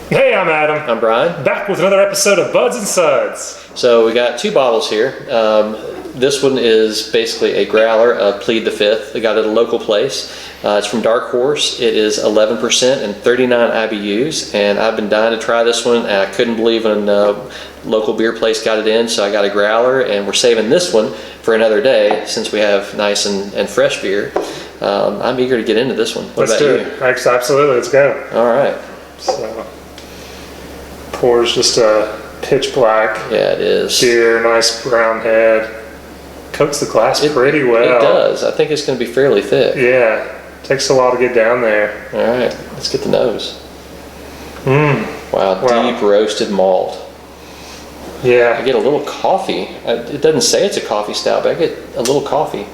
Hey, I'm Adam. I'm Bryan. Back with another episode of Buds and Suds. So we got two bottles here. This one is basically a growler of Plead the 5th. We got it at a local place. It's from Dark Horse. It is 11% and 39 IBUs. And I've been dying to try this one. And I couldn't believe when local beer place got it in, so I got a growler. And we're saving this one for another day since we have nice and fresh beer. I'm eager to get into this one. What Let's about do you? it. Absolutely, let's go. All right. So, pours just a pitch black Yeah, it is. beer, nice brown head. Coats the glass pretty well. It does. I think it's going to be fairly thick. Yeah, takes a while to get down there. All right, let's get the nose. Wow. Deep roasted malt. Yeah. I get a little coffee. It doesn't say it's a coffee stout, but I get a little coffee.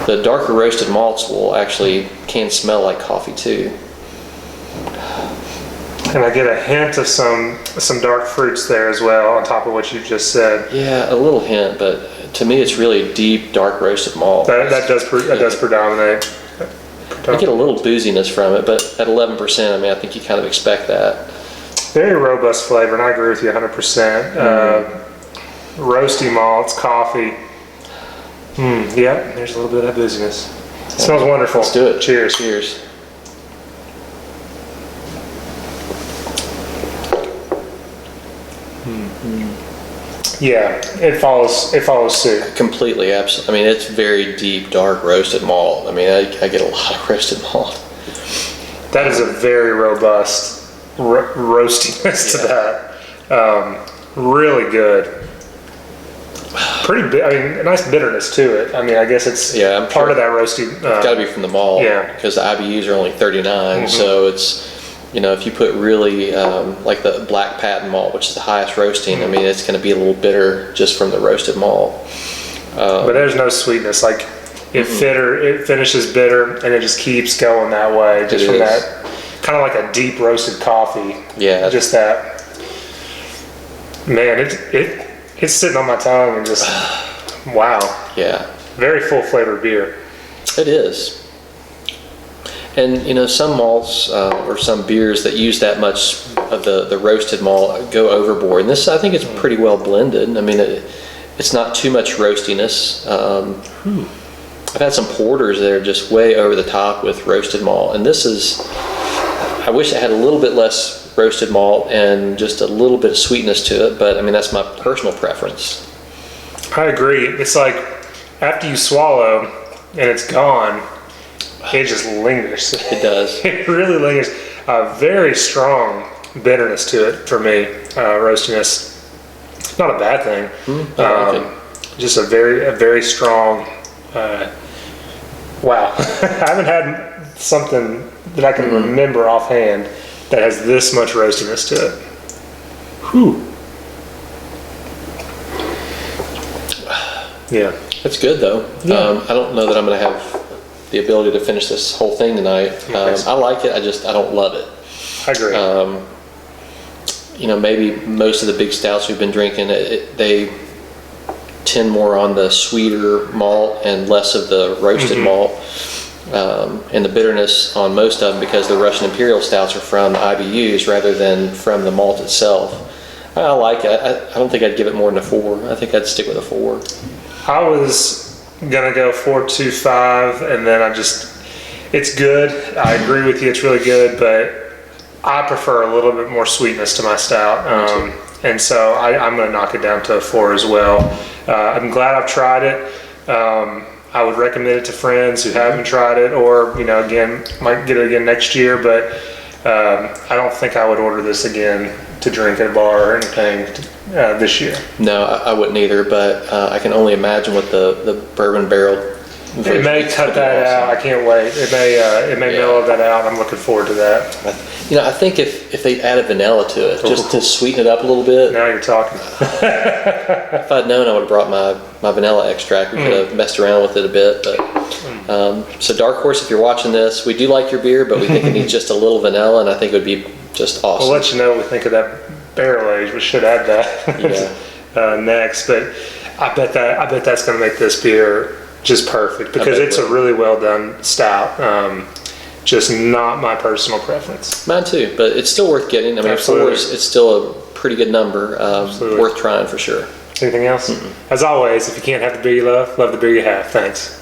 The darker roasted malts can smell like coffee too. And I get a hint of some dark fruits there as well, on top of what you just said. Yeah, a little hint, but to me it's really deep, dark roasted malt. That does predominate. I get a little booziness from it, but at 11%, I think you kind of expect that. Very robust flavor, and I agree with you 100%. Roasty malts, coffee. Yeah, there's a little bit of that booziness. It smells wonderful. Let's do it. Cheers. Cheers. Yeah, it follows suit. Completely, absolutely. It's very deep, dark roasted malt. I get a lot of roasted malt. That is a very robust roastiness to that. Really good. Pretty big. A nice bitterness to it. I guess it's part of that roasty. It's got to be from the malt. Yeah. Because the IBUs are only 39, so it's, if you put really like the black patent malt, which is the highest roasting, it's going to be a little bitter just from the roasted malt. But there's no sweetness. Like it finishes bitter, and it just keeps going that way. Just from that, kind of like a deep roasted coffee. Yeah. Just that. Man, it's sitting on my tongue and just wow. Yeah. Very full flavored beer. It is. And some malts or some beers that use that much of the roasted malt go overboard. And this, I think, it's pretty well blended. It's not too much roastiness. I've had some porters that are just way over the top with roasted malt, and this is. I wish it had a little bit less roasted malt and just a little bit of sweetness to it, but that's my personal preference. I agree. It's like after you swallow and it's gone, it just lingers. It does. It really lingers. Very strong bitterness to it for me. Roastiness, not a bad thing. I like it. Just a very strong. Wow, I haven't had something that I can remember offhand that has this much roastiness to it. Whew. Yeah. That's good though. Yeah. I don't know that I'm going to have the ability to finish this whole thing tonight. I like it. I don't love it. I agree. Maybe most of the big stouts we've been drinking, they tend more on the sweeter malt and less of the roasted malt. And the bitterness on most of them, because the Russian Imperial Stouts are from IBUs rather than from the malt itself. I like it. I don't think I'd give it more than a 4. I think I'd stick with a 4. I was gonna go 4.25, and then it's good. I agree with you, it's really good, but I prefer a little bit more sweetness to my stout. And so I'm gonna knock it down to a 4 as well. I'm glad I've tried it. I would recommend it to friends who haven't tried it, or again, might get it again next year, but I don't think I would order this again to drink at a bar or anything this year. No, I wouldn't either, but I can only imagine what the bourbon barrel. It may cut that out. I can't wait. It may mellow that out. I'm looking forward to that. I think if they added vanilla to it, just to sweeten it up a little bit. Now you're talking. If I'd known, I would have brought my vanilla extract. We could have messed around with it a bit. But so Dark Horse, if you're watching this, we do like your beer, but we think it needs just a little vanilla, and I think it would be just awesome. We'll let you know what we think of that barrel age. We should add that next. But I bet that's going to make this beer just perfect, because it's a really well done stout. just not my personal preference. Mine too, but it's still worth getting. I mean, Absolutely. 4 it's still a pretty good number. Absolutely. Worth trying for sure. Anything else? As always, if you can't have the beer you love the beer you have. Thanks.